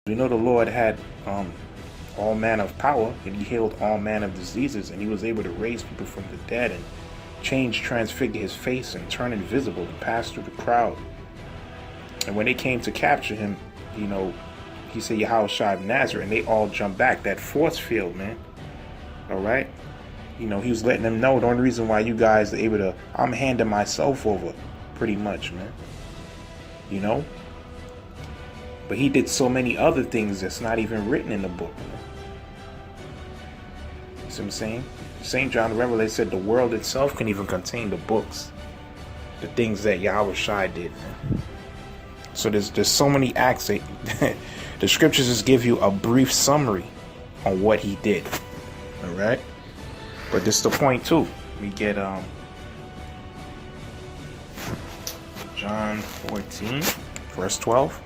We know the Lord had all manner of power, and he healed all manner of diseases, and he was able to raise people from the dead and change, transfigure his face and turn invisible and pass through the crowd. And when they came to capture him, he said Yahushua of Nazareth, and they all jumped back. That force field, man. All right? He was letting them know the only reason why you guys are able to, I'm handing myself over, pretty much, man. But he did so many other things that's not even written in the book, man. You see what I'm saying? St. John the Revelator said the world itself can even contain the books, the things that Yahushua did, man. So there's so many acts that the scriptures just give you a brief summary on what he did. All right, but this is the point too. We get John 14, verse 12.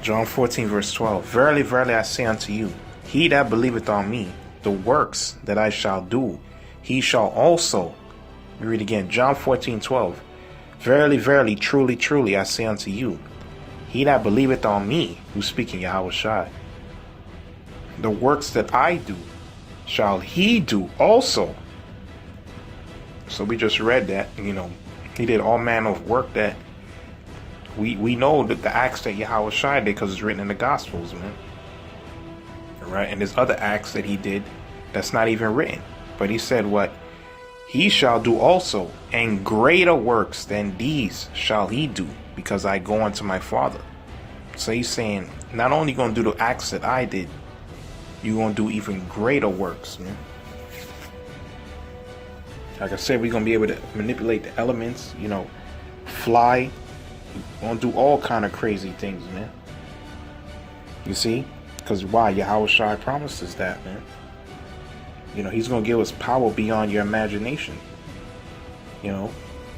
John 14, verse 12. Verily, verily, I say unto you, he that believeth on me, the works that I shall do, he shall also. Let me read again. John 14, 12. Verily, verily, truly, truly, I say unto you, he that believeth on me, who's speaking Yahushua, the works that I do, shall he do also. So we just read that, he did all manner of work that we know that the acts that Yahushua did because it's written in the Gospels, man. Right? And there's other acts that he did that's not even written. But he said what? He shall do also, and greater works than these shall he do, because I go unto my Father. So he's saying, not only going to do the acts that I did, you're going to do even greater works, man. Like I said, we're going to be able to manipulate the elements, fly. We're going to do all kind of crazy things, man. You see? Because why? Yahushua promises that, man. He's going to give us power beyond your imagination.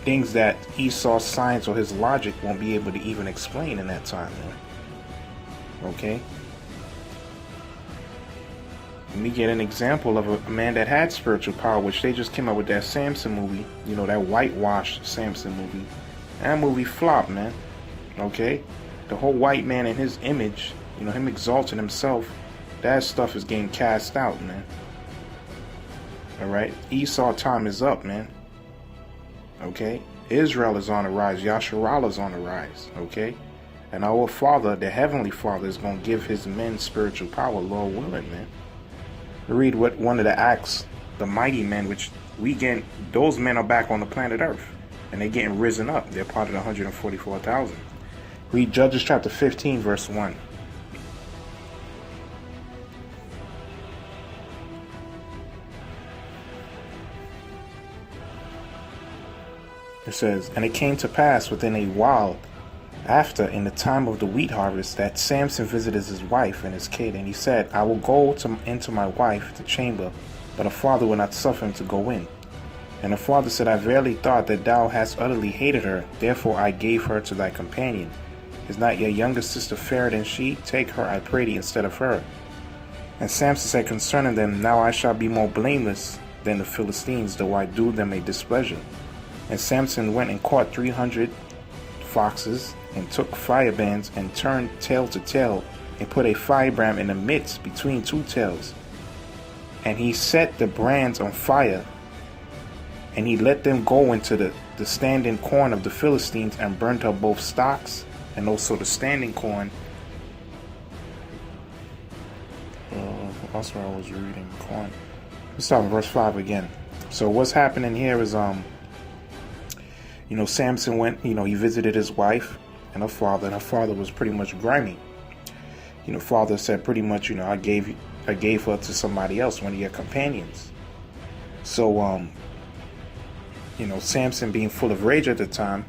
Things that Esau's science or his logic won't be able to even explain in that time, man. Okay? Let me get an example of a man that had spiritual power, which they just came out with that Samson movie. That whitewashed Samson movie. That movie flopped, man. Okay? The whole white man in his image, him exalting himself, that stuff is getting cast out, man. Alright? Esau time is up, man. Okay? Israel is on the rise. Yasharallah is on the rise. Okay? And our Father, the Heavenly Father, is going to give his men spiritual power, Lord willing, man. Read what one of the acts, the mighty men, which those men are back on the planet Earth. And they're getting risen up. They're part of the 144,000. Read Judges chapter 15, verse 1. It says, and it came to pass within a while after, in the time of the wheat harvest, that Samson visited his wife and his kid, and he said, I will go into my wife the chamber, but her father will not suffer him to go in. And the father said, I verily thought that thou hast utterly hated her, therefore I gave her to thy companion. Is not your younger sister fairer than she? Take her, I pray thee, instead of her. And Samson said concerning them, now I shall be more blameless than the Philistines, though I do them a displeasure. And Samson went and caught 300 foxes, and took firebands, and turned tail to tail, and put a firebrand in the midst between two tails. And he set the brands on fire, and he let them go into the standing corn of the Philistines, and burnt up both stocks and also the standing corn. That's where I was reading corn. Let's start with verse 5 again. So what's happening here is Samson went, he visited his wife and her father was pretty much grimy. Father said pretty much, I gave her to somebody else, one of your companions. So Samson, being full of rage at the time,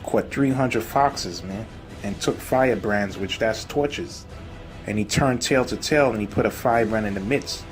caught 300 foxes, man, and took firebrands, which that's torches, and he turned tail to tail, and he put a firebrand in the midst.